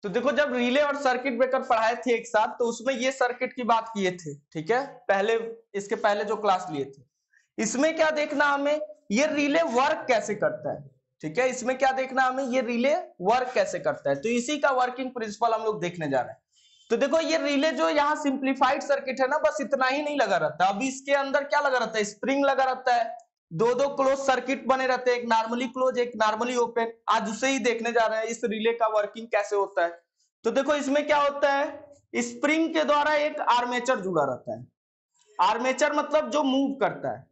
तो देखो जब रिले और सर्किट ब्रेकर पढ़ाए थे एक साथ तो उसमें ये सर्किट की बात किए थे, ठीक है, पहले इसके पहले जो क्लास लिए थे। इसमें क्या देखना हमें, ये रिले वर्क कैसे करता है, ठीक है, इसमें क्या देखना हमें, ये रिले वर्क कैसे करता है। तो इसी का वर्किंग प्रिंसिपल हम लोग देखने जा रहे हैं। तो देखो ये रिले जो यहाँ सिंप्लीफाइड सर्किट है ना, बस इतना ही नहीं लगा रहता, अभी इसके अंदर क्या लगा रहता है, स्प्रिंग लगा रहता है, दो दो क्लोज सर्किट बने रहते हैं, एक नॉर्मली क्लोज एक नॉर्मली ओपन। आज उसे ही देखने जा रहे हैं, इस रिले का वर्किंग कैसे होता है। तो देखो इसमें क्या होता है, स्प्रिंग के द्वारा एक आर्मेचर जुड़ा रहता है। आर्मेचर मतलब जो मूव करता है,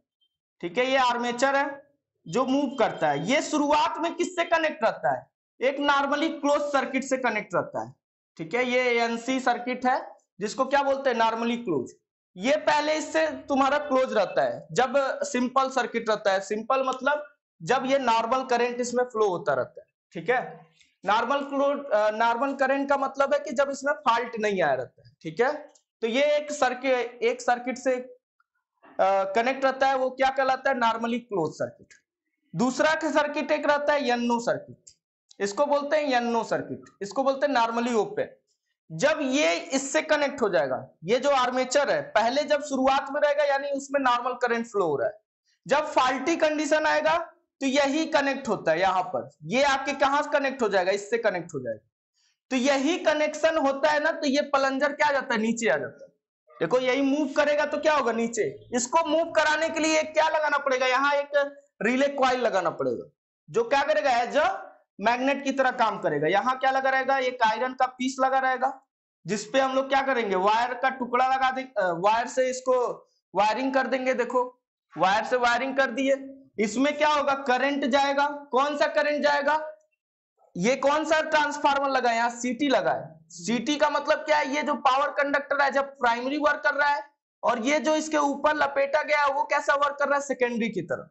ठीक है, ये आर्मेचर है जो मूव करता है। ये शुरुआत में किससे कनेक्ट रहता है, एक नॉर्मली क्लोज सर्किट से कनेक्ट रहता है, ठीक है, ये एनसी सर्किट है जिसको क्या बोलते हैं, नॉर्मली क्लोज। ये पहले इससे तुम्हारा क्लोज रहता है जब सिंपल सर्किट रहता है। सिंपल मतलब जब ये नॉर्मल करंट इसमें फ्लो होता रहता है, ठीक है। नॉर्मल करंट का मतलब है कि जब इसमें फॉल्ट नहीं आया रहता है, ठीक है। तो ये एक सर्किट से कनेक्ट रहता है, वो क्या कहलाता है, नॉर्मली क्लोज सर्किट। दूसरा सर्किट एक रहता है यन्नो सर्किट, इसको बोलते हैं यन्नो सर्किट, इसको बोलते हैं नॉर्मली ओपन। जब ये इससे कनेक्ट हो जाएगा, ये जो आर्मेचर है पहले जब शुरुआत में रहेगा यानी उसमें नॉर्मल करंट फ्लो हो रहा है, जब फाल्टी कंडीशन आएगा तो यही कनेक्ट होता है, यहां पर ये आके कहां कनेक्ट हो जाएगा, इससे कनेक्ट हो जाएगा। तो यही कनेक्शन होता है ना, तो ये प्लंजर क्या आ जाता है, नीचे आ जाता है। देखो यही मूव करेगा तो क्या होगा, नीचे। इसको मूव कराने के लिए क्या लगाना पड़ेगा, यहाँ एक रिले कॉइल लगाना पड़ेगा, जो क्या करेगा, एज अ मैग्नेट की तरह काम करेगा। यहाँ क्या लगा रहेगा, एक आयरन का पीस लगा रहेगा, जिसपे हम लोग क्या करेंगे, वायर का टुकड़ा लगा देंगे, वायर से इसको वायरिंग कर देंगे। देखो वायर से वायरिंग कर दिए, इसमें क्या होगा, करंट जाएगा। कौन सा करंट जाएगा, ये कौन सा ट्रांसफार्मर लगा है, यहाँ सीटी लगा है। सीटी का मतलब क्या है, ये जो पावर कंडक्टर है जब प्राइमरी वर्क कर रहा है, और ये जो इसके ऊपर लपेटा गया है वो कैसा वर्क कर रहा है, सेकेंडरी की तरह।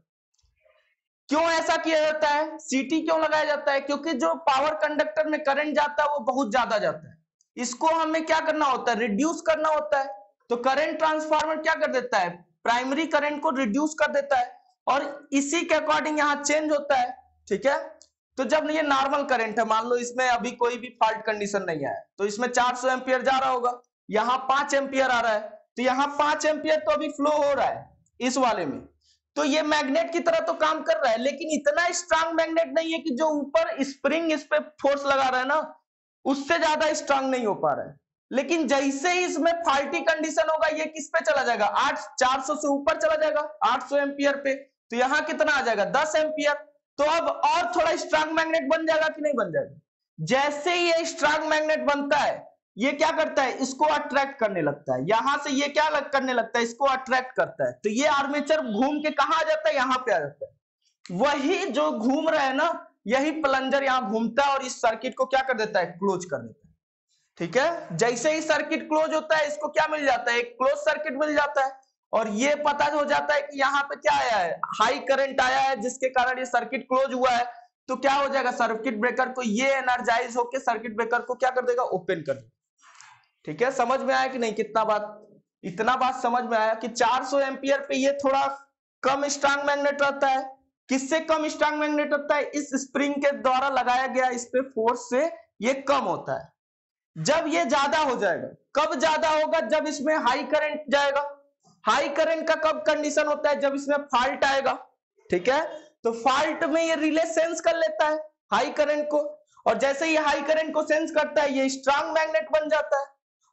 क्यों ऐसा किया जाता है, सीटी क्यों लगाया जाता है, क्योंकि जो पावर कंडक्टर में करंट जाता है वो बहुत ज्यादा जाता है, इसको हमें क्या करना होता है, रिड्यूस करना होता है। तो करंट ट्रांसफार्मर क्या कर देता है, प्राइमरी करंट को रिड्यूस कर देता है, और इसी के अकॉर्डिंग यहाँ चेंज होता है, ठीक है। तो जब ये नॉर्मल करंट है, मान लो इसमें अभी कोई भी फॉल्ट कंडीशन नहीं आया, तो इसमें 400 एम्पियर जा रहा होगा, यहाँ 5 एम्पियर आ रहा है, तो यहाँ 5 एम्पियर तो अभी फ्लो हो रहा है इस वाले में। तो ये मैग्नेट की तरह तो काम कर रहा है, लेकिन इतना स्ट्रांग मैग्नेट नहीं है कि जो ऊपर स्प्रिंग इस पे फोर्स लगा रहा है ना, उससे ज्यादा स्ट्रांग नहीं हो पा रहा है। लेकिन जैसे ही इसमें फॉल्टी कंडीशन होगा, ये किस पे चला जाएगा, 400 से ऊपर चला जाएगा, 800 एम्पियर पे। तो यहाँ कितना आ जाएगा, 10 एम्पियर। तो अब और थोड़ा स्ट्रांग मैग्नेट बन जाएगा कि नहीं बन जाएगा। जैसे ही ये स्ट्रांग मैग्नेट बनता है, ये क्या करता है, इसको अट्रैक्ट करने लगता है, यहां से ये क्या करने लगता है, इसको अट्रैक्ट करता है। तो ये आर्मेचर घूम के कहां आ जाता है, यहां पे आ जाता है। वही जो घूम रहा है ना, यही प्लंजर यहां घूमता है और इस सर्किट को क्या कर देता है, क्लोज कर देता है, ठीक है। जैसे ही सर्किट क्लोज होता है, इसको क्या मिल जाता है, एक क्लोज सर्किट मिल जाता है। और ये पता हो जाता है कि यहाँ पे क्या आया है, हाई करंट आया है, जिसके कारण ये सर्किट क्लोज हुआ है। तो क्या हो जाएगा, सर्किट ब्रेकर को ये एनर्जाइज होकर सर्किट ब्रेकर को क्या कर देगा, ओपन कर देगा, ठीक है। समझ में आया कि नहीं, कितना बात, इतना बात समझ में आया कि 400 एम्पियर पे ये थोड़ा कम स्ट्रांग मैग्नेट रहता है। किससे कम स्ट्रांग मैग्नेट रहता है, इस स्प्रिंग के द्वारा लगाया गया इस पे फोर्स से ये कम होता है। जब ये ज्यादा हो जाएगा, कब ज्यादा होगा, जब इसमें हाई करंट जाएगा। हाई करंट का कब कंडीशन होता है, जब इसमें फॉल्ट आएगा, ठीक है। तो फॉल्ट में ये रिले सेंस कर लेता है हाई करंट को, और जैसे ही हाई करंट को सेंस करता है, ये स्ट्रांग मैग्नेट बन जाता है,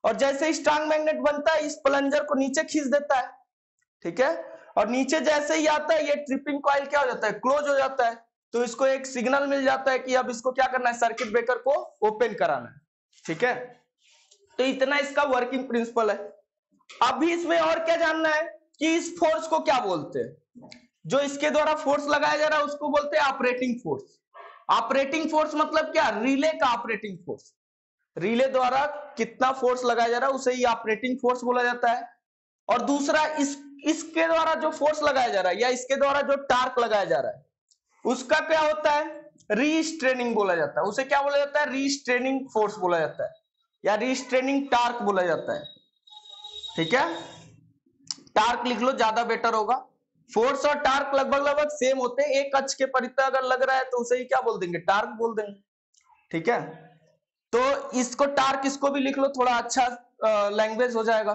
और जैसे ही स्ट्रांग मैग्नेट बनता है, इस प्लंजर को नीचे खींच देता है, ठीक है। और नीचे जैसे ही आता है, ये ट्रिपिंग कॉइल क्या हो जाता है, क्लोज हो जाता है। तो इसको एक सिग्नल मिल जाता है कि अब इसको क्या करना है, सर्किट ब्रेकर को ओपन कराना है, ठीक है। तो इतना इसका वर्किंग प्रिंसिपल है। अभी इसमें और क्या जानना है कि इस फोर्स को क्या बोलते हैं, जो इसके द्वारा फोर्स लगाया जा रहा है उसको बोलते हैं ऑपरेटिंग फोर्स। ऑपरेटिंग फोर्स मतलब क्या, रिले का ऑपरेटिंग फोर्स, रिले द्वारा कितना फोर्स लगाया जा रहा है उसे ही ऑपरेटिंग फोर्स बोला जाता है। और दूसरा इसके द्वारा जो फोर्स लगाया जा रहा है या इसके द्वारा जो टार्क लगाया जा रहा है उसका क्या होता है, रीस्ट्रेनिंग बोला जाता है। उसे क्या बोला जाता है, रीस्ट्रेनिंग फोर्स बोला जाता है, या रीस्ट्रेनिंग टार्क बोला जाता है, ठीक है। टार्क लिख लो, ज्यादा बेटर होगा। फोर्स और टार्क लगभग लगभग सेम होते हैं, एक अक्ष के परितः अगर लग रहा है तो उसे ही क्या बोल देंगे, टार्क बोल देंगे, ठीक है। तो इसको टार्क इसको भी लिख लो, थोड़ा अच्छा लैंग्वेज हो जाएगा।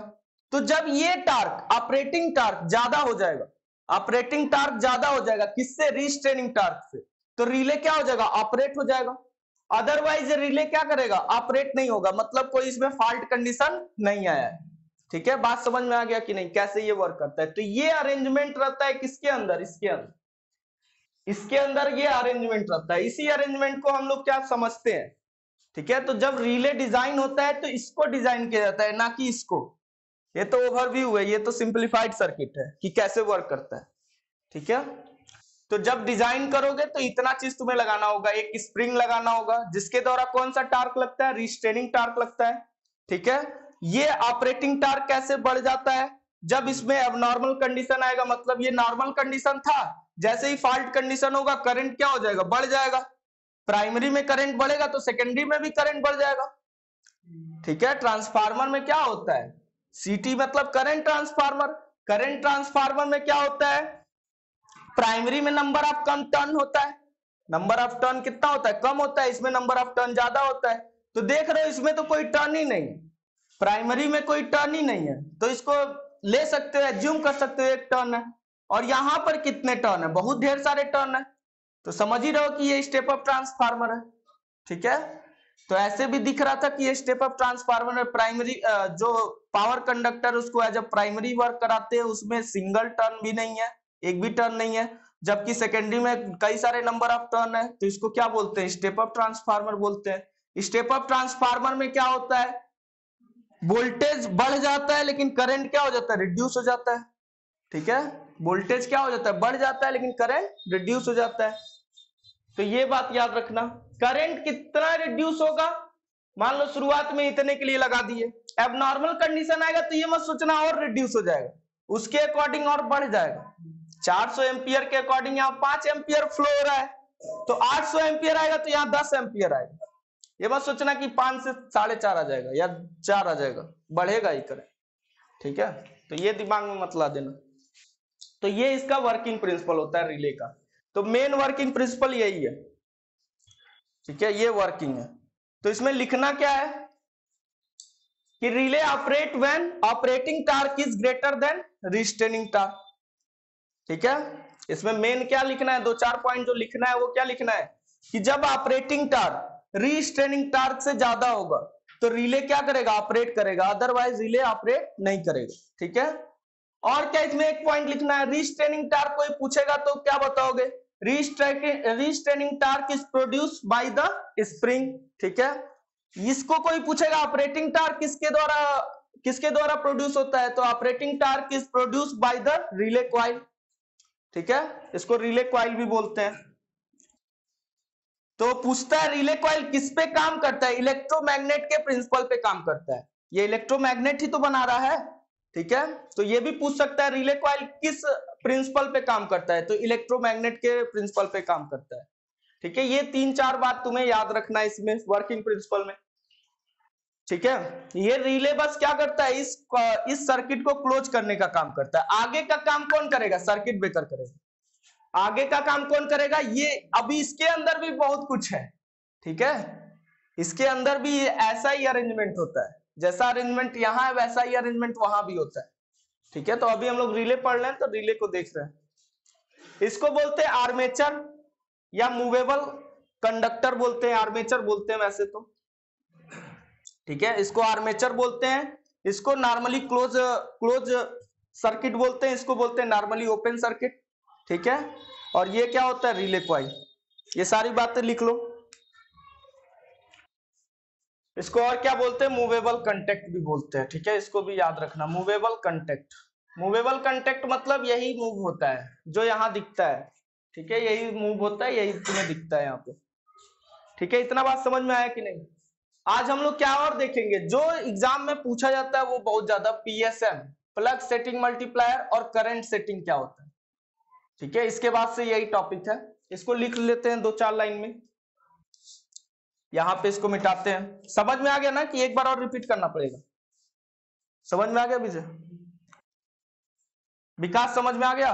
तो जब ये टार्क ऑपरेटिंग टार्क ज्यादा हो जाएगा, ऑपरेटिंग टार्क ज्यादा हो जाएगा किससे? रीस्ट्रेनिंग टार्क से, तो रिले क्या हो जाएगा? ऑपरेट हो जाएगा। अदरवाइज रिले क्या करेगा? ऑपरेट नहीं होगा, मतलब कोई इसमें फॉल्ट कंडीशन नहीं आया है। ठीक है, बात समझ में आ गया कि नहीं, कैसे ये वर्क करता है? तो ये अरेंजमेंट रहता है किसके अंदर? इसके अंदर ये अरेंजमेंट रहता है। इसी अरेंजमेंट को हम लोग क्या समझते हैं? ठीक है, तो जब रिले डिजाइन होता है तो इसको डिजाइन किया जाता है, ना कि इसको। ये तो ओवरव्यू है, ये तो सिंपलीफाइड सर्किट है कि कैसे वर्क करता है। ठीक है, तो जब डिजाइन करोगे तो इतना चीज तुम्हें लगाना होगा, एक स्प्रिंग लगाना होगा जिसके द्वारा कौन सा टार्क लगता है? रिस्ट्रेनिंग टार्क लगता है। ठीक है, ये ऑपरेटिंग टार्क कैसे बढ़ जाता है? जब इसमें अबनॉर्मल कंडीशन आएगा, मतलब ये नॉर्मल कंडीशन था, जैसे ही फॉल्ट कंडीशन होगा करंट क्या हो जाएगा? बढ़ जाएगा। प्राइमरी में करंट बढ़ेगा तो सेकेंडरी में भी करंट बढ़ जाएगा। ठीक है, ट्रांसफार्मर में क्या होता है? सीटी मतलब करंट ट्रांसफार्मर। करंट ट्रांसफार्मर में क्या होता है? प्राइमरी में नंबर ऑफ कम टर्न होता है। नंबर ऑफ टर्न कितना होता है? कम होता है। इसमें नंबर ऑफ टर्न ज्यादा होता है। तो देख रहे हो इसमें तो कोई टर्न ही नहीं है, प्राइमरी में कोई टर्न ही नहीं है, तो इसको ले सकते हो, एज्यूम कर सकते हो एक टर्न है। और यहां पर कितने टर्न है? बहुत ढेर सारे टर्न है। तो समझ ही रहो कि ये स्टेप अप ट्रांसफार्मर है। ठीक है, तो ऐसे भी दिख रहा था कि ये स्टेप अप ट्रांसफार्मर में प्राइमरी जो पावर कंडक्टर उसको एज अ प्राइमरी वर्क कराते हैं उसमें सिंगल टर्न भी नहीं है, एक भी टर्न नहीं है, जबकि सेकेंडरी में कई सारे नंबर ऑफ टर्न है, तो इसको क्या बोलते हैं? स्टेप अप ट्रांसफार्मर बोलते हैं। स्टेप अप ट्रांसफार्मर में क्या होता है? वोल्टेज बढ़ जाता है लेकिन करंट क्या हो जाता है? रिड्यूस हो जाता है। ठीक है, वोल्टेज क्या हो जाता है? बढ़ जाता है लेकिन करंट रिड्यूस हो जाता है। तो ये बात याद रखना। करंट कितना रिड्यूस होगा? मान लो शुरुआत में इतने के लिए लगा दिए, अब नॉर्मल कंडीशन आएगा तो ये मत सोचना और रिड्यूस हो जाएगा, उसके अकॉर्डिंग और बढ़ जाएगा। 400 एम्पियर के अकॉर्डिंग यहाँ 5 एम्पियर फ्लो हो रहा है, तो 800 एम्पियर आएगा तो यहाँ 10 एम्पियर आएगा। ये मत सोचना कि 5 से 4.5 आ जाएगा या 4 आ जाएगा, बढ़ेगा ही करंट। ठीक है, तो ये दिमाग में मत ला देना। तो ये इसका वर्किंग प्रिंसिपल होता है रिले का। तो मेन वर्किंग प्रिंसिपल यही है। ठीक है, ये वर्किंग है। तो इसमें लिखना क्या है कि relay operate when operating torque is greater than restraining torque. ठीक है, इसमें मेन क्या लिखना है? 2-4 पॉइंट जो लिखना है वो क्या लिखना है कि जब ऑपरेटिंग टार्क रिस्ट्रेनिंग टार्क से ज्यादा होगा तो रिले क्या करेगा? ऑपरेट करेगा, अदरवाइज रिले ऑपरेट नहीं करेगा। ठीक है, और क्या इसमें एक पॉइंट लिखना है? रिस्ट्रेनिंग टार्क कोई पूछेगा तो क्या बताओगे? Restraining torque is produce by the spring. ठीक है, इसको कोई पूछेगा ऑपरेटिंग टार्क किसके द्वारा प्रोड्यूस होता है, तो operating torque is produce by the relay coil. ठीक है, इसको रिले कॉइल भी बोलते हैं। तो पूछता है रिले कॉइल किस पे काम करता है? इलेक्ट्रोमैग्नेट के प्रिंसिपल पे काम करता है। ये इलेक्ट्रोमैग्नेट ही तो बना रहा है। ठीक है, तो ये भी पूछ सकता है रिले कॉइल किस प्रिंसिपल पे काम करता है, तो इलेक्ट्रोमैग्नेट के प्रिंसिपल पे काम करता है। ठीक है, ये 3-4 बात तुम्हें याद रखना है इसमें वर्किंग प्रिंसिपल में। ठीक है, ये रिले बस क्या करता है? इस सर्किट को क्लोज करने का काम करता है। आगे का काम कौन करेगा? सर्किट ब्रेकर करेगा। आगे का काम कौन करेगा? ये अभी इसके अंदर भी बहुत कुछ है। ठीक है, इसके अंदर भी ऐसा ही अरेंजमेंट होता है, जैसा अरेंजमेंट यहाँ है वैसा ही अरेंजमेंट वहां भी होता है। ठीक है, तो अभी हम लोग रिले पढ़ रहे हैं तो रिले को देख रहे हैं। इसको बोलते हैं आर्मेचर या मूवेबल कंडक्टर बोलते हैं, आर्मेचर बोलते हैं वैसे तो। ठीक है, इसको आर्मेचर बोलते हैं, इसको नॉर्मली क्लोज सर्किट बोलते हैं, इसको बोलते हैं नॉर्मली ओपन सर्किट। ठीक है, और ये क्या होता है? Relay coil. ये सारी बातें लिख लो। इसको और क्या बोलते हैं? मूवेबल कंटेक्ट भी बोलते हैं। ठीक है, इसको भी याद रखना, मूवेबल कंटेक्ट। मूवेबल कंटेक्ट मतलब यही मूव होता है जो यहाँ दिखता है। ठीक है, यही मूव होता है, यही तुम्हें दिखता है यहाँ पे। ठीक है, इतना बात समझ में आया कि नहीं? आज हम लोग क्या और देखेंगे जो एग्जाम में पूछा जाता है वो बहुत ज्यादा, पीएसएम, प्लग सेटिंग मल्टीप्लायर, और करंट सेटिंग क्या होता है। ठीक है, इसके बाद से यही टॉपिक है। इसको लिख लेते हैं 2-4 लाइन में, यहाँ पे इसको मिटाते हैं। समझ में आ गया ना कि एक बार और रिपीट करना पड़ेगा? समझ में आ गया विजय? विकास समझ में आ गया?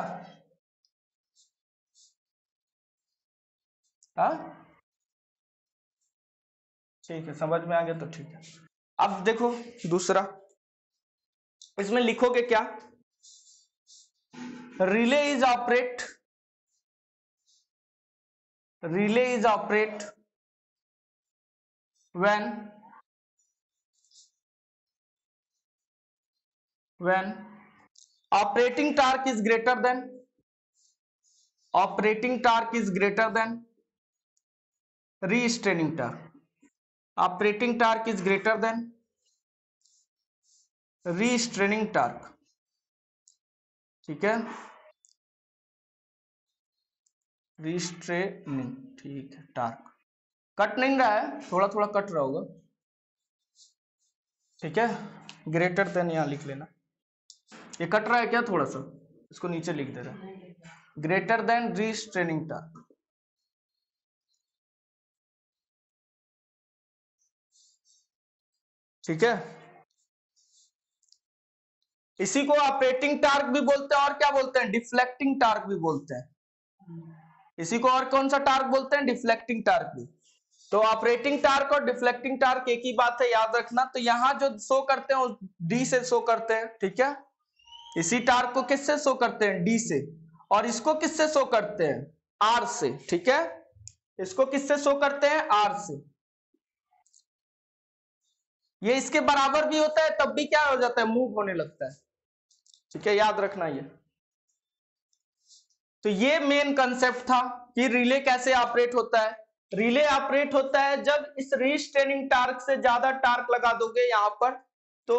हाँ, ठीक है, समझ में आ गया तो ठीक है। अब देखो दूसरा, इसमें लिखोगे क्या, relay is operate when operating torque is greater than restraining torque. Operating torque is greater than restraining torque, ठीक है, restraining, ठीक है, टार्क कट नहीं रहा है, थोड़ा थोड़ा कट रहा होगा, ठीक है, ग्रेटर देन यहां लिख लेना, ये कट रहा है क्या थोड़ा सा, इसको नीचे लिख दे रहा, ग्रेटर देन restraining torque, ठीक है। इसी को ऑपरेटिंग टार्क भी बोलते हैं और क्या बोलते हैं, डिफ्लेक्टिंग टार्क भी बोलते हैं। इसी को और कौन सा टार्क बोलते हैं, डिफ्लेक्टिंग टार्क भी। तो ऑपरेटिंग टार्क और डिफ्लेक्टिंग टार्क एक ही बात है, याद रखना। तो यहां जो शो करते हैं वो डी से शो करते हैं, ठीक है। इसी टार्क को किससे शो करते हैं, डी से, और इसको किससे शो करते हैं, आर से, ठीक है। इसको किससे शो करते हैं, आर से। ये इसके बराबर भी होता है तब भी क्या हो जाता है, मूव होने लगता है, ठीक है, याद रखना ये। तो ये मेन कंसेप्ट था कि रिले कैसे ऑपरेट होता है। रिले ऑपरेट होता है जब इस रिस्ट्रेनिंग टार्क से ज्यादा टार्क लगा दोगे यहां पर तो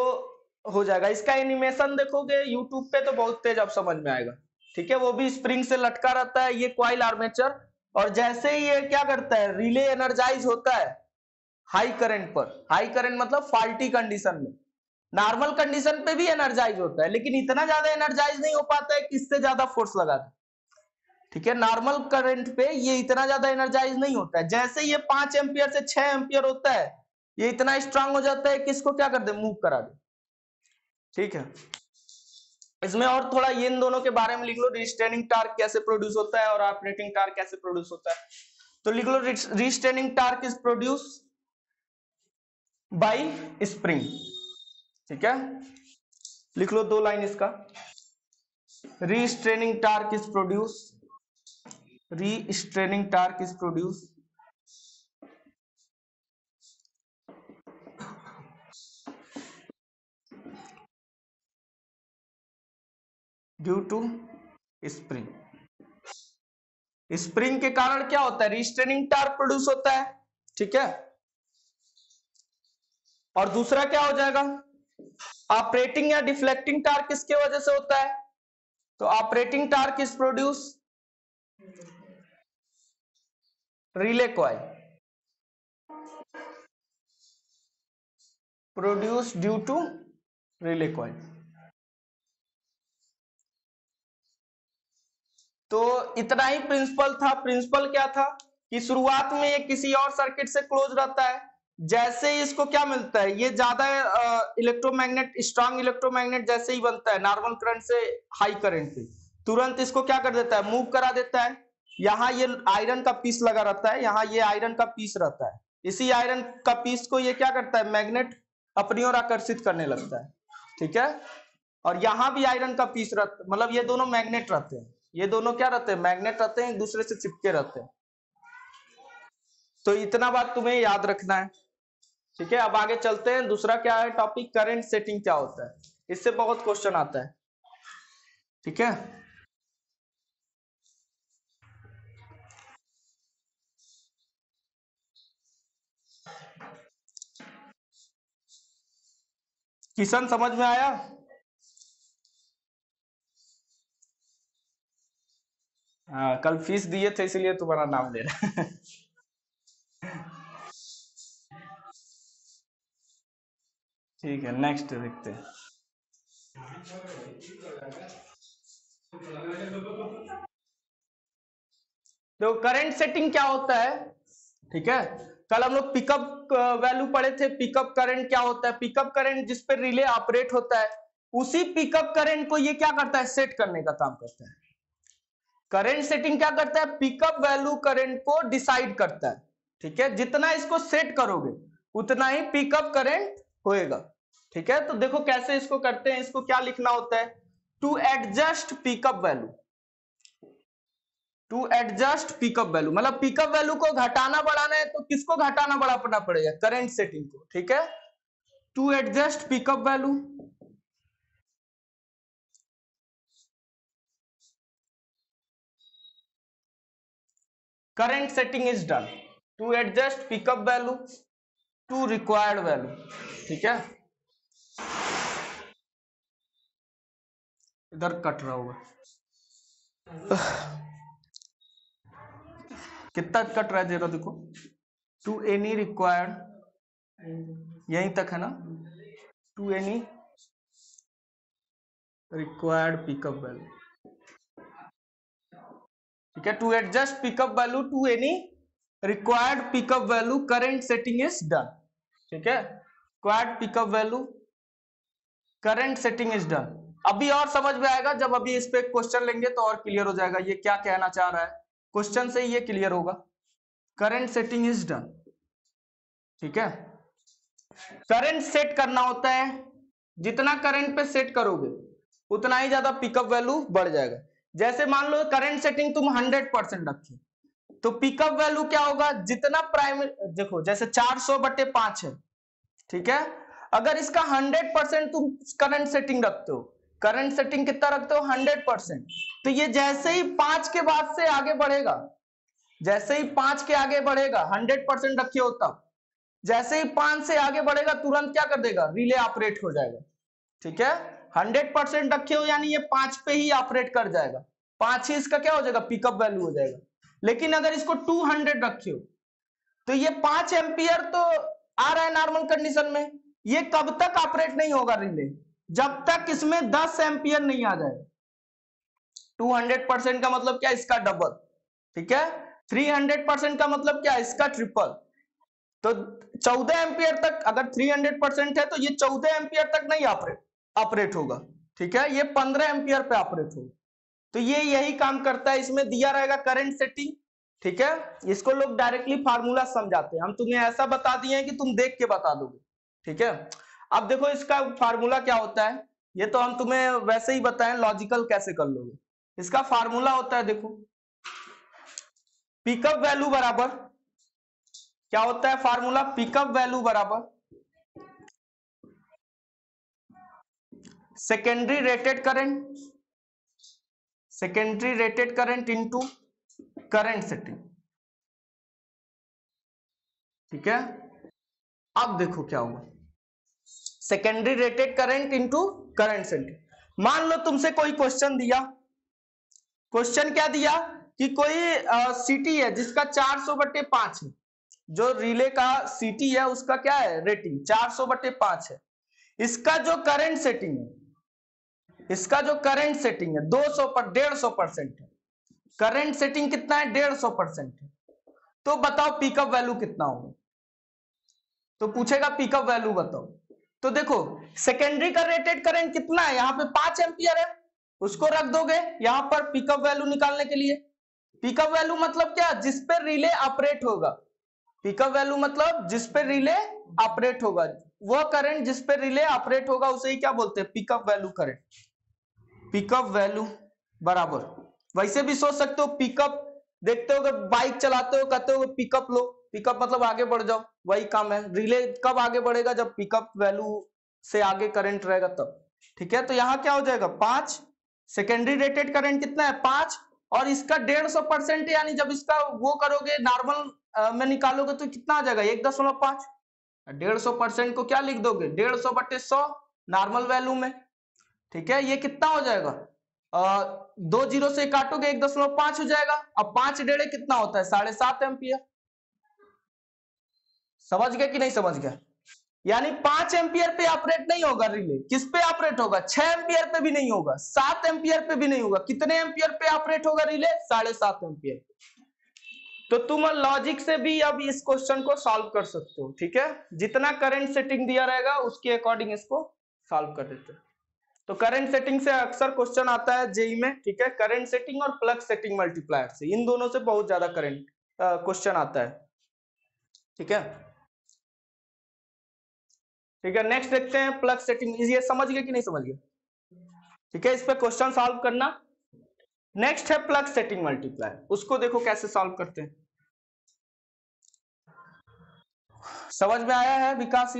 हो जाएगा। इसका एनिमेशन देखोगे यूट्यूब पे तो बहुत तेज आप समझ में आएगा, ठीक है। वो भी स्प्रिंग से लटका रहता है, ये कॉइल आर्मेचर, और जैसे ही ये क्या करता है, रिले एनर्जाइज होता है हाई करंट पर, हाई करंट मतलब फॉल्टी कंडीशन में, नॉर्मल कंडीशन पे भी एनर्जाइज होता है लेकिन इतना ज्यादा एनर्जाइज नहीं हो पाता है कि इससे ज्यादा फोर्स लगा दे, ठीक है। नॉर्मल करंट पे ये इतना ज्यादा एनर्जाइज नहीं होता है। जैसे ये 5 एम्पियर से 6 एम्पियर होता है, ये इतना स्ट्रांग हो जाता है कि इसको क्या कर दे, मूव करा दे, ठीक है। इसमें और थोड़ा ये इन दोनों के बारे में लिख लो, रिस्ट्रेनिंग टार्क कैसे प्रोड्यूस होता है और ऑपरेटिंग टार्क कैसे प्रोड्यूस होता है। तो लिख लो, restraining torque is produce by spring, ठीक है। लिख लो 2 लाइन इसका, restraining torque is produced due to spring। स्प्रिंग के कारण क्या होता है, रिस्ट्रेनिंग टार्क प्रोड्यूस होता है, ठीक है। और दूसरा क्या हो जाएगा, ऑपरेटिंग या डिफ्लेक्टिंग टार्क किसके वजह से होता है, तो operating torque is produce relay coil, produce due to relay coil. तो इतना ही प्रिंसिपल था। प्रिंसिपल क्या था कि शुरुआत में ये किसी और सर्किट से क्लोज रहता है, जैसे ही इसको क्या मिलता है, ये ज्यादा इलेक्ट्रोमैग्नेट, स्ट्रांग इलेक्ट्रोमैग्नेट जैसे ही बनता है नॉर्मल करंट से हाई करंट पे, तुरंत इसको क्या कर देता है, मूव करा देता है। यहाँ ये आयरन का पीस लगा रहता है, यहाँ ये आयरन का पीस रहता है, इसी आयरन का पीस को ये क्या करता है, मैग्नेट अपनी ओर आकर्षित करने लगता है, ठीक है। और यहाँ भी आयरन का पीस रहता है, मतलब ये दोनों मैग्नेट रहते हैं, ये दोनों क्या रहते हैं, मैग्नेट रहते हैं, एक दूसरे से चिपके रहते हैं। तो इतना बात तुम्हें याद रखना है, ठीक है। अब आगे चलते हैं, दूसरा क्या है टॉपिक, करंट सेटिंग क्या होता है। इससे बहुत क्वेश्चन आता है, ठीक है। किशन समझ में आया, हाँ कल फीस दिए थे इसलिए तुम्हारा नाम ले रहा है। ठीक है, नेक्स्ट देखते हैं। तो करंट सेटिंग क्या होता है, ठीक है। कल हम लोग पिकअप वैल्यू पढ़े थे, पिकअप करंट क्या होता है। पिकअप करंट जिस पे रिले ऑपरेट होता है, उसी पिकअप करंट को ये क्या करता है, सेट करने का काम करता है। करंट सेटिंग क्या करता है, पिकअप वैल्यू करंट को डिसाइड करता है, ठीक है। जितना इसको सेट करोगे उतना ही पिकअप करंट होएगा। ठीक है, तो देखो कैसे इसको करते हैं। इसको क्या लिखना होता है, to adjust pickup value, to adjust pickup value मतलब पिकअप वैल्यू को घटाना बढ़ाना है तो किसको घटाना बढ़ाना पड़ेगा, करंट सेटिंग को। ठीक है, to adjust pickup value, current setting is done to adjust pickup value to required value। ठीक है, इधर कट रहा होगा, कितना कट रहा है जरा देखो, टू एनी रिक्वायर्ड, यहीं तक है ना, to any required pickup value. ठीक है, to adjust pickup value to any required pickup value current setting is done. ठीक है, required pickup value current setting is done. अभी और समझ में आएगा, जब अभी इस पे क्वेश्चन लेंगे तो और क्लियर हो जाएगा ये क्या कहना चाह रहा है, क्वेश्चन से ये क्लियर होगा। Current setting is done. ठीक है, करंट सेट करना होता है, जितना करंट पे सेट करोगे उतना ही ज्यादा पिकअप वैल्यू बढ़ जाएगा। जैसे मान लो करंट सेटिंग तुम 100% रखी, तो पिकअप वैल्यू क्या होगा, जितना प्राइमरी, देखो जैसे 400/5 है। ठीक है, अगर इसका 100% तुम करंट सेटिंग रखते हो, करंट सेटिंग कितना रखते हो 100%, तो ये जैसे ही 5 के बाद से आगे बढ़ेगा, जैसे ही 5 के आगे बढ़ेगा, 100% रखे हो तब, जैसे ही 5 से आगे बढ़ेगा तुरंत क्या कर देगा, रिले ऑपरेट हो जाएगा। ठीक है, 100% रखे हो यानी ये 5 पे ही ऑपरेट कर जाएगा, 5 ही इसका क्या हो जाएगा, पिकअप वैल्यू हो जाएगा। लेकिन अगर इसको 200 रखे हो तो ये 5 एम्पियर तो आ रहा है नॉर्मल कंडीशन में, ये कब तक ऑपरेट नहीं होगा रिले, जब तक इसमें 10 एम्पियर नहीं आ जाएगा। 200% का मतलब क्या, इसका डबल। ठीक है, 300% का मतलब क्या, इसका ट्रिपल। तो 14 एम्पियर तक, अगर 300% है तो ये 14 एम्पियर तक नहीं ऑपरेट होगा। ठीक है, ये 15 एम्पियर पे ऑपरेट होगा। तो ये यही काम करता है, इसमें दिया रहेगा करंट सेटिंग। ठीक है, इसको लोग डायरेक्टली फार्मूला समझाते हैं, हम तुम्हें ऐसा बता दिए हैं कि तुम देख के बता दोगे। ठीक है, अब देखो इसका फार्मूला क्या होता है, ये तो हम तुम्हें वैसे ही बताएं, लॉजिकल कैसे कर लोगे। इसका फार्मूला होता है, देखो पिकअप वैल्यू बराबर, क्या होता है फार्मूला, पिकअप वैल्यू बराबर secondary rated current, secondary rated current into current setting. ठीक है, अब देखो क्या होगा, secondary rated current into current setting. मान लो तुमसे कोई क्वेश्चन दिया, क्वेश्चन क्या दिया कि कोई सीटी है जिसका 400/5 है, जो रिले का सीटी है उसका क्या है रेटिंग 400/5 है, इसका जो करंट सेटिंग है, इसका जो करंट सेटिंग है 150% है, करंट सेटिंग कितना है 150% है, तो बताओ पिकअप वैल्यू कितना होगा। तो पूछेगा पिकअप वैल्यू बताओ, तो देखो सेकेंडरी का रेटेड करंट कितना है, यहाँ पे 5 एम्पियर है, उसको रख दोगे यहां पर पिकअप वैल्यू निकालने के लिए। पिकअप वैल्यू मतलब क्या, जिस पे रिले ऑपरेट होगा, पिकअप वैल्यू मतलब जिस पे रिले ऑपरेट होगा, वो करंट जिस पे रिले ऑपरेट होगा उसे ही क्या बोलते हैं, pickup value current. Pickup value बराबर, वैसे भी सोच सकते हो, पिकअप देखते हो बाइक चलाते हो कहते हो पिकअप लो, पिकअप मतलब आगे बढ़ जाओ, वही काम है। रिले कब आगे बढ़ेगा, जब पिकअप वैल्यू से आगे करंट रहेगा तब। ठीक है, तो यहां क्या हो जाएगा 5, सेकेंडरी रेटेड करंट कितना है 5, और इसका 150% यानी जब इसका वो करोगे नॉर्मल में निकालोगे तो कितना आ जाएगा 1.5। 150% को क्या लिख दोगे 150/100 नॉर्मल वैल्यू में। ठीक है, ये कितना हो जाएगा 2 जीरो से काटोगे 1.5 हो जाएगा। अब 5 डेढ़े कितना होता है 7.5 एम्पियर। समझ गए कि नहीं समझ गए, यानी 5 एम्पियर पे ऑपरेट नहीं होगा रिले, किस पे ऑपरेट होगा 6 एम्पियर पे भी नहीं होगा, 7 एम्पियर पे भी नहीं होगा, कितने एम्पियर पे ऑपरेट होगा रिले 7.5 एम्पियर। तो तुम लॉजिक से भी अब इस क्वेश्चन को सॉल्व कर सकते हो। ठीक है, जितना करंट सेटिंग दिया रहेगा उसके अकॉर्डिंग इसको सॉल्व कर देते हैं। तो करंट सेटिंग से अक्सर क्वेश्चन आता है जेई में। ठीक है, करंट सेटिंग और प्लग सेटिंग मल्टीप्लायर से, इन दोनों से बहुत ज्यादा करंट क्वेश्चन आता है। ठीक है, ठीक है, नेक्स्ट देखते हैं प्लग सेटिंग। ये समझ गए कि नहीं समझ गए? ठीक है, इस पे क्वेश्चन सॉल्व करना। नेक्स्ट है प्लग सेटिंग मल्टीप्लाई, उसको देखो कैसे सॉल्व करते हैं। समझ में आया है विकास?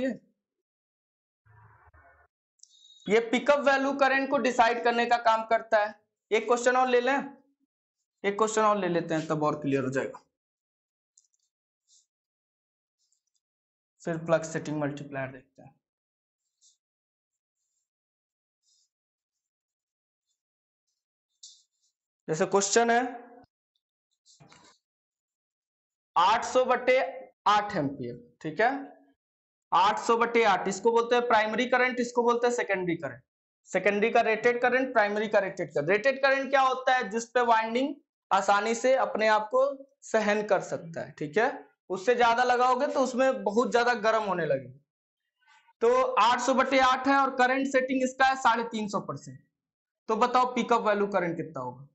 ये पिकअप वैल्यू करंट को डिसाइड करने का काम करता है। एक क्वेश्चन और ले लें, एक क्वेश्चन और ले लेते हैं तब और क्लियर हो जाएगा। फिर प्लग सेटिंग मल्टीप्लायर देखते हैं। जैसे क्वेश्चन है 800/8 एम्पियर, ठीक है, 800/8, इसको बोलते हैं प्राइमरी करंट, इसको बोलते हैं सेकेंडरी करंट। सेकेंडरी का रेटेड करंट, प्राइमरी का रेटेड करंट। रेटेड करंट क्या होता है? जिस पे वाइंडिंग आसानी से अपने आप को सहन कर सकता है, ठीक है, उससे ज्यादा लगाओगे तो उसमें बहुत ज्यादा गर्म होने लगेगी। तो 800/8 है और करंट सेटिंग इसका है 350%। तो बताओ पिकअप वैल्यू करंट कितना होगा?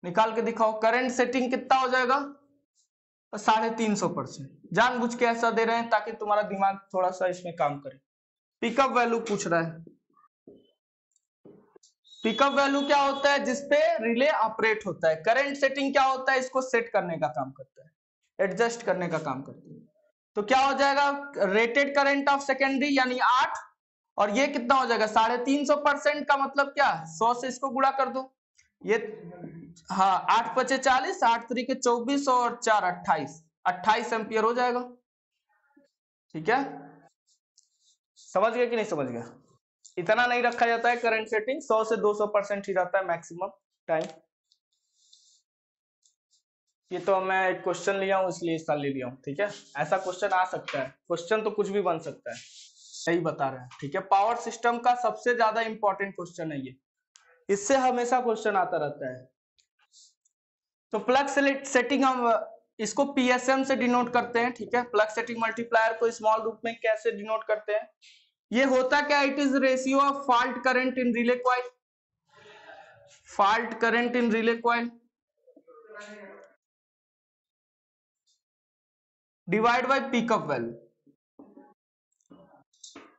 निकाल के दिखाओ। करंट सेटिंग कितना हो जाएगा? 350%। जानबूझ के ऐसा दे रहे हैं ताकि तुम्हारा दिमाग थोड़ा सा इसमें काम करे। पिकअप वैल्यू पूछ रहा है। पिकअप वैल्यू क्या होता है? जिसपे रिले ऑपरेट होता है। करंट सेटिंग क्या होता है? इसको सेट करने का काम करता है, एडजस्ट करने का काम करता है। तो क्या हो जाएगा? रेटेड करंट ऑफ सेकेंडरी यानी 8, और ये कितना हो जाएगा? 350% का मतलब क्या? 100 से इसको गुणा कर दो। ये हाँ, 8×5 = 40, 8×3 = 24 और 4 = 28 एम्पियर हो जाएगा। ठीक है, समझ गए कि नहीं समझ गया? इतना नहीं रखा जाता है करंट सेटिंग, 100 से 200% ही रहता है मैक्सिमम टाइम। ये तो मैं एक क्वेश्चन लिया हूं इसलिए इस साल ले लिया हूं, ठीक है। ऐसा क्वेश्चन आ सकता है, क्वेश्चन तो कुछ भी बन सकता है, सही बता रहे हैं, ठीक है। पावर सिस्टम का सबसे ज्यादा इंपॉर्टेंट क्वेश्चन है ये, इससे हमेशा क्वेश्चन आता रहता है। तो प्लग सेटिंग हम इसको पीएसएम से डिनोट करते हैं, ठीक है। प्लग सेटिंग मल्टीप्लायर को स्मॉल रूप में कैसे डिनोट करते हैं? ये होता क्या? It is ratio of fault current in relay coil, fault current in relay coil divide by pickup value,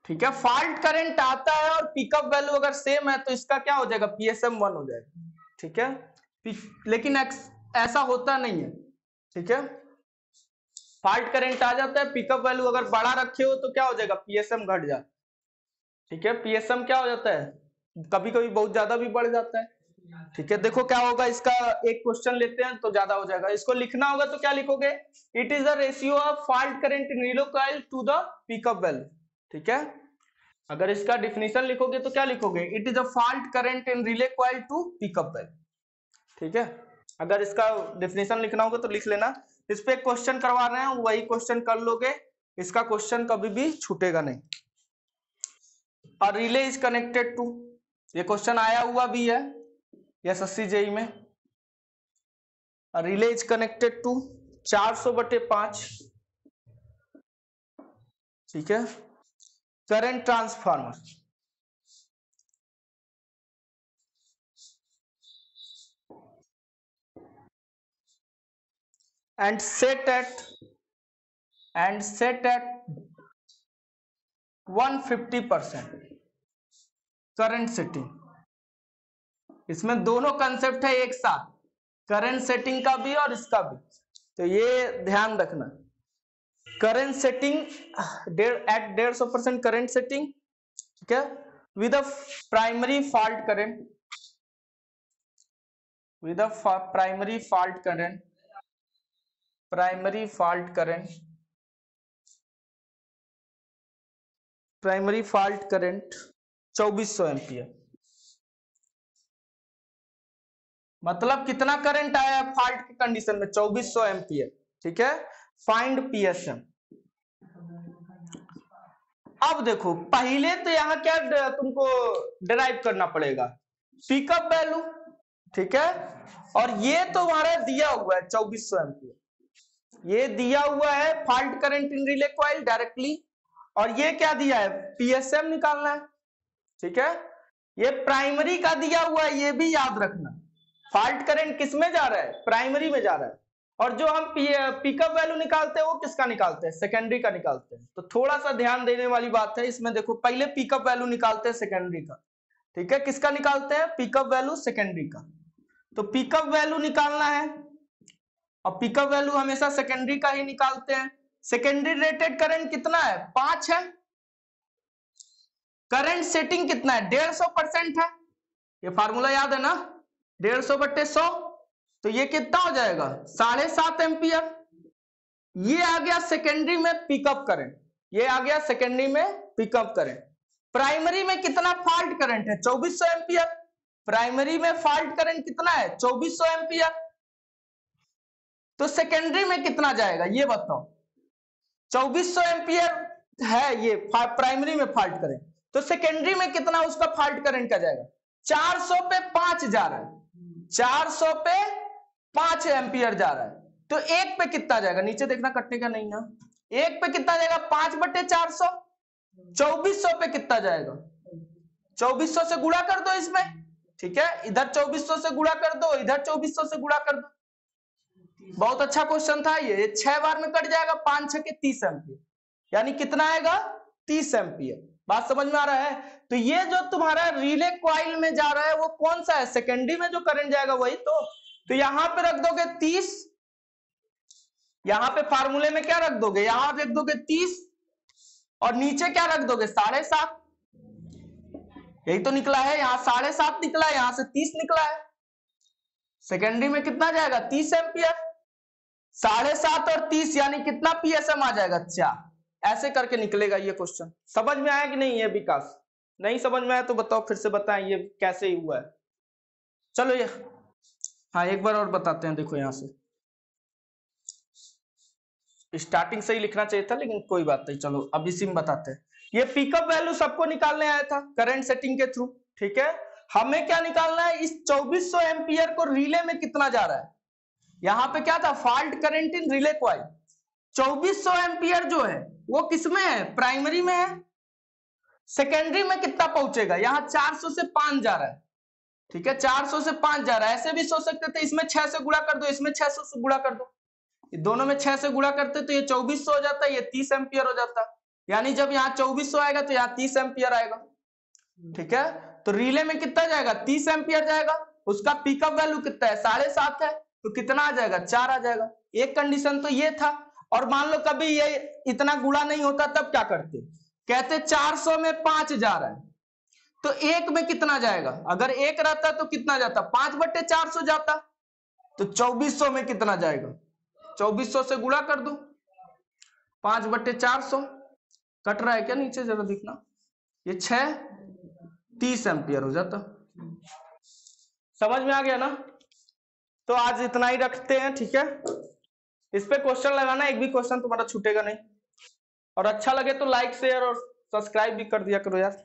ठीक है। फॉल्ट करंट आता है और पिकअप वैल्यू अगर सेम है तो इसका क्या हो जाएगा? पीएसएम 1 हो जाएगा, ठीक है। लेकिन ऐसा होता नहीं है, ठीक है। फॉल्ट करंट आ जाता है, पिकअप वैल्यू अगर बड़ा रखे हो तो क्या हो जाएगा? पीएसएम घट जाता है, ठीक है। पीएसएम क्या हो जाता है? कभी कभी बहुत ज्यादा भी बढ़ जाता है, ठीक है। देखो क्या होगा, इसका एक क्वेश्चन लेते हैं तो ज्यादा हो जाएगा। इसको लिखना होगा तो क्या लिखोगे? It is the ratio of fault current in relay coil to the pickup value, ठीक है। अगर इसका डिफिनेशन लिखोगे तो क्या लिखोगे? It is a fault current in relay coil to pickup value, ठीक है। अगर इसका डिफिनेशन लिखना होगा तो लिख लेना। इस पे क्वेश्चन करवा रहे हैं, वही क्वेश्चन कर लोगे, इसका क्वेश्चन कभी भी छूटेगा नहीं। और रिले इज कनेक्टेड टू, ये क्वेश्चन आया हुआ भी है एसएससी जेई में। रिले इज कनेक्टेड टू 400/5, ठीक है, current transformer, and set at 150% current setting. इसमें दोनों कंसेप्ट है एक साथ, करंट सेटिंग का भी और इसका भी, तो ये ध्यान रखना। Current setting at 150% current setting, ठीक है, with a primary fault current, with a primary fault current, primary fault current, primary fault current 2400 ampere. मतलब कितना करंट आया है फॉल्ट की कंडीशन में? 2400 एम्पियर, ठीक है। Find PSM. अब देखो, पहले तो यहाँ क्या तुमको डिराइव करना पड़ेगा? पिकअप वैल्यू, ठीक है। और ये तो हमारा दिया हुआ है 2400 एम्पियर, ये दिया हुआ है fault current in relay coil directly, और ये क्या दिया है? पीएसएम निकालना है, ठीक है। ये प्राइमरी का दिया हुआ है, ये भी याद रखना। फॉल्ट करंट किस में जा रहा है? प्राइमरी में जा रहा है, और जो हम पिकअप वैल्यू निकालते हैं वो किसका निकालते हैं, सेकेंडरी का निकालते हैं। तो थोड़ा सा ध्यान देने वाली बात है इसमें। देखो पहले पिकअप वैल्यू निकालते हैं सेकेंडरी का, ठीक है। किसका निकालते हैं, पिकअप वैल्यू सेकेंडरी का। तो पिकअप वैल्यू निकालना है और पिकअप वैल्यू हमेशा सेकेंडरी का ही निकालते हैं। सेकेंडरी रेटेड करंट कितना है, 5 है। करंट सेटिंग कितना है, 150% है। ये फार्मूला याद है ना, 150/100। तो ये कितना हो जाएगा, 7.5 एम्पियर। ये आ गया सेकेंडरी में पिकअप करंट, ये आ गया सेकेंडरी में पिकअप करंट। प्राइमरी में कितना फॉल्ट करंट है, 2400 एम्पियर। प्राइमरी में फॉल्ट करंट कितना है, 2400 एम्पियर। तो सेकेंडरी में कितना जाएगा ये बताओ, 2400 एम्पियर है ये प्राइमरी में फॉल्ट करंट। तो सेकेंडरी में कितना उसका फॉल्ट करंट का जाएगा, 400 पे 5 जा रहा है, 400 पे 5 एम्पियर जा रहा है। तो एक पे कितना जाएगा, नीचे देखना कटने का नहीं ना, एक पे कितना जाएगा, 5/400। 2400 पे कितना जाएगा, 2400 से गुणा कर दो इसमें, ठीक है। इधर 2400 से गुणा कर दो, इधर 2400 से गुणा कर दो। बहुत अच्छा क्वेश्चन था ये 6 बार में कट जाएगा, 5 6 के 30 एम्पियर, यानी कितना आएगा, 30 एम्पियर। बात समझ में आ रहा है। तो ये जो तुम्हारा रिले कॉइल में जा रहा है वो कौन सा है, सेकेंडरी में जो करंट जाएगा वही तो यहां पे रख दोगे 30, यहां पे फार्मूले में क्या रख दोगे, यहां रख दोगे 30 और नीचे क्या रख दोगे, 7.5। यही तो निकला है, यहां 7.5 निकला है, यहां से 30 निकला है। सेकेंडरी में कितना जाएगा, 30 एम्पियर। 7.5 और 30 यानी कितना पीएसएम आ जाएगा, 4। ऐसे करके निकलेगा ये क्वेश्चन। समझ में आया कि नहीं है विकास, नहीं समझ में आया तो बताओ, फिर से बताएं ये कैसे ही हुआ है। चलो ये हाँ एक बार और बताते हैं। देखो यहां से स्टार्टिंग से ही लिखना चाहिए था, लेकिन कोई बात नहीं, चलो अब इसी में बताते हैं। ये पिकअप वैल्यू सबको निकालने आया था करंट सेटिंग के थ्रू, ठीक है। हमें क्या निकालना है, इस 2400 एम्पियर को रिले में कितना जा रहा है। यहां पे क्या था, fault current in relay coil. 2400 ampere जो है वो किसमें है, प्राइमरी में है। सेकेंडरी में कितना पहुंचेगा, यहां 400 से 5 जा रहा है, ठीक है। 400 से 5 जा रहा है। ऐसे भी सोच सकते थे, इसमें 6 से गुणा कर दो, इसमें 600 से गुणा कर दो। दोनों में 6 से गुणा करते तो ये 2400 हो जाता, ये 30 एम्पियर हो जाता। यानी जब यहाँ 2400 आएगा तो यहाँ 30 एम्पियर आएगा, ठीक है। तो रिले में कितना जाएगा, 30 एम्पियर जाएगा। उसका पिकअप वैल्यू कितना है, 7.5 है, तो कितना आ जाएगा, 4 आ जाएगा। एक कंडीशन तो ये था। और मान लो कभी ये इतना गुणा नहीं होता तब क्या करते, कहते 400 में 5 जा रहा है तो एक में कितना जाएगा, अगर एक रहता तो कितना जाता, 5/400 जाता। तो 2400 में कितना जाएगा, 2400 से गुणा कर दो, 5/400 कट रहा है क्या नीचे, जरा दिखना, ये 6 30 एम्पियर हो जाता। समझ में आ गया ना। तो आज इतना ही रखते हैं, ठीक है। इस पे क्वेश्चन लगाना, एक भी क्वेश्चन तुम्हारा छूटेगा नहीं। और अच्छा लगे तो लाइक शेयर और सब्सक्राइब भी कर दिया करो यार।